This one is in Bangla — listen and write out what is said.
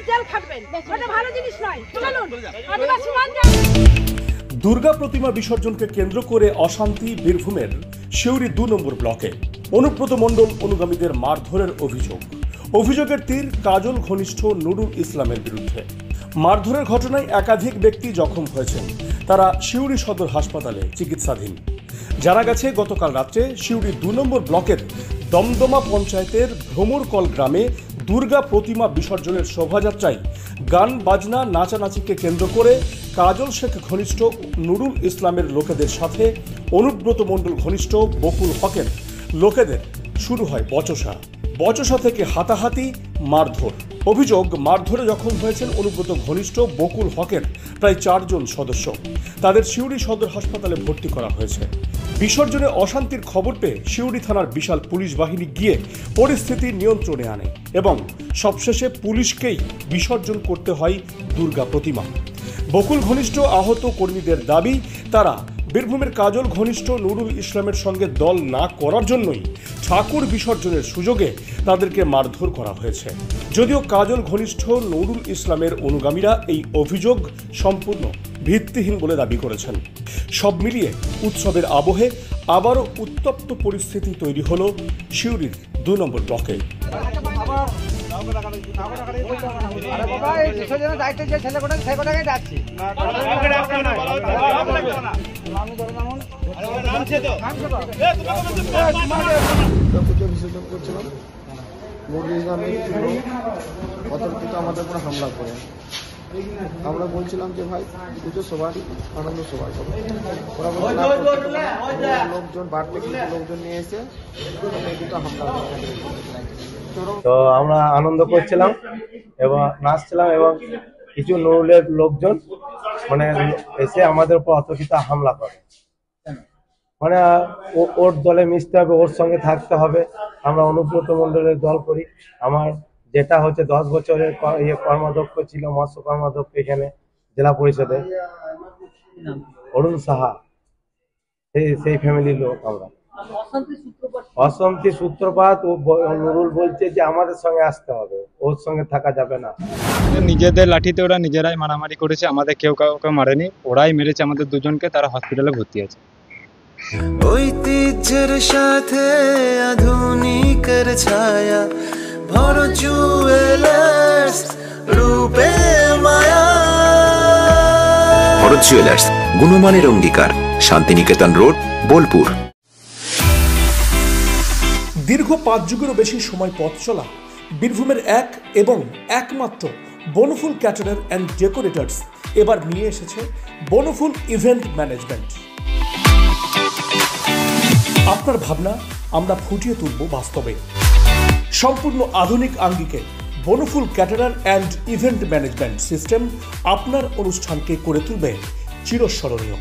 জেল খাটবেন, ওটা ভালো জিনিস নয়। চলুন আদিবাসী মানবে। দুর্গা প্রতিমা বিসর্জনকে কেন্দ্র করে অশান্তি বীরভূমের শিউরি 2 নম্বর ব্লকে। অনুব্রত মণ্ডল অনুগামীদের মারধরের অভিযোগের তীর কাজল ঘনিষ্ঠ নুরুল ইসলামের বিরুদ্ধে। মারধরের ঘটনায় একাধিক ব্যক্তি জখম হয়েছেন, তারা শিউরি সদর হাসপাতালে চিকিৎসাধীন। জানা গেছে গতকাল রাত্রে শিউরি 2 নম্বর ব্লকের দমদমা পঞ্চায়েতের ভ্রমরকল গ্রামে দুর্গা প্রতিমা বিসর্জনের শোভাযাত্রায় গান বাজনা নাচানাচিকে কেন্দ্র করে কাজল শেখ ঘনিষ্ঠ নুরুল ইসলামের লোকেদের সাথে অনুব্রত মণ্ডল ঘনিষ্ঠ বকুল হকের লোকেদের শুরু হয় বচসা থেকে হাতাহাতি, মারধর। অভিযোগ, মারধরে জখম হয়েছেন অনুব্রত ঘনিষ্ঠ বকুল হকের প্রায় 4 জন সদস্য। তাদের শিউরি সদর হাসপাতালে ভর্তি করা হয়েছে। বিসর্জনে অশান্তির খবর পেয়ে শিউরি থানার বিশাল পুলিশ বাহিনী গিয়ে পরিস্থিতি নিয়ন্ত্রণে আনে এবং সবশেষে পুলিশকেই বিসর্জন করতে হয় দুর্গা প্রতিমা। বকুল ঘনিষ্ঠ আহত কর্মীদের দাবি, তারা বীরভূমের কাজল ঘনিষ্ঠ নুরুল ইসলামের সঙ্গে দল না করার জন্যই ঠাকুর বিসর্জনের সুযোগে তাদেরকে মারধর করা হয়েছে। যদিও কাজল ঘনিষ্ঠ নুরুল ইসলামের অনুগামীরা এই অভিযোগ সম্পূর্ণ ভিত্তিহীন বলে দাবি করেছেন। সব মিলিয়ে উৎসবের আবহে আবারও উত্তপ্ত পরিস্থিতি তৈরি হলো শিউরির 2 নম্বর ব্লকে। বিসর্জন করছিলাম, অতর্কিত আমাদের উপর হামলা করে। আমরা বলছিলাম যে ভাই পুজো সবারই আনন্দ, সবাই ওরা লোকজন বাড়তে কিছু লোকজন নিয়ে এসে দুটো হামলা করে। তো আমরা আনন্দ করছিলাম এবং নাচছিলাম এবং কিছু নুরুলের লোকজন মানে এসে আমাদের উপর অতর্কিত হামলা করে। মানে ওর দলে মিশতে হবে, ওর সঙ্গে থাকতে হবে। আমরা অনুব্রত মণ্ডলের দল করি। আমার যেটা হচ্ছে 10 বছরের কর্মাধ্যক্ষ ছিল, মৎস্য কর্মাধ্যক্ষ এখানে জেলা পরিষদে, অরুণ সাহা, সেই ফ্যামিলির লোক আমরা। অশান্তি সূত্রপাত নুরুল বলছে যে আমাদের সঙ্গে আসতে হবে, ওর সঙ্গে থাকা যাবে না। নিজেদের লাঠিতে ওরা নিজেরাই মারামারি করেছে, আমাদের কেউ কাউকে মারেনি, ওরাই মেরেছে আমাদের দুজনকে। তারা হসপিটালে ভর্তি আছে। ঐতিহ্যের সাথে আধুনিকের ছায়া ভরো জুয়েলার্স রূপে মায়া। ভরত জুয়েলার্স, গুণমানের অঙ্গীকার, শান্তিনিকেতন রোড, বোলপুর। দীর্ঘ 5 যুগেরও বেশি সময় পথ চলা বীরভূমের এক এবং একমাত্র বনফুল ক্যাটারার অ্যান্ড ডেকোরেটার্স এবার নিয়ে এসেছে বনফুল ইভেন্ট ম্যানেজমেন্ট। আপনার ভাবনা আমরা ফুটিয়ে তুলব বাস্তবে। সম্পূর্ণ আধুনিক আঙ্গিকে Banaful caterer and event management system আপনার অনুষ্ঠানকে করে তুলবে চিরস্মরণীয়।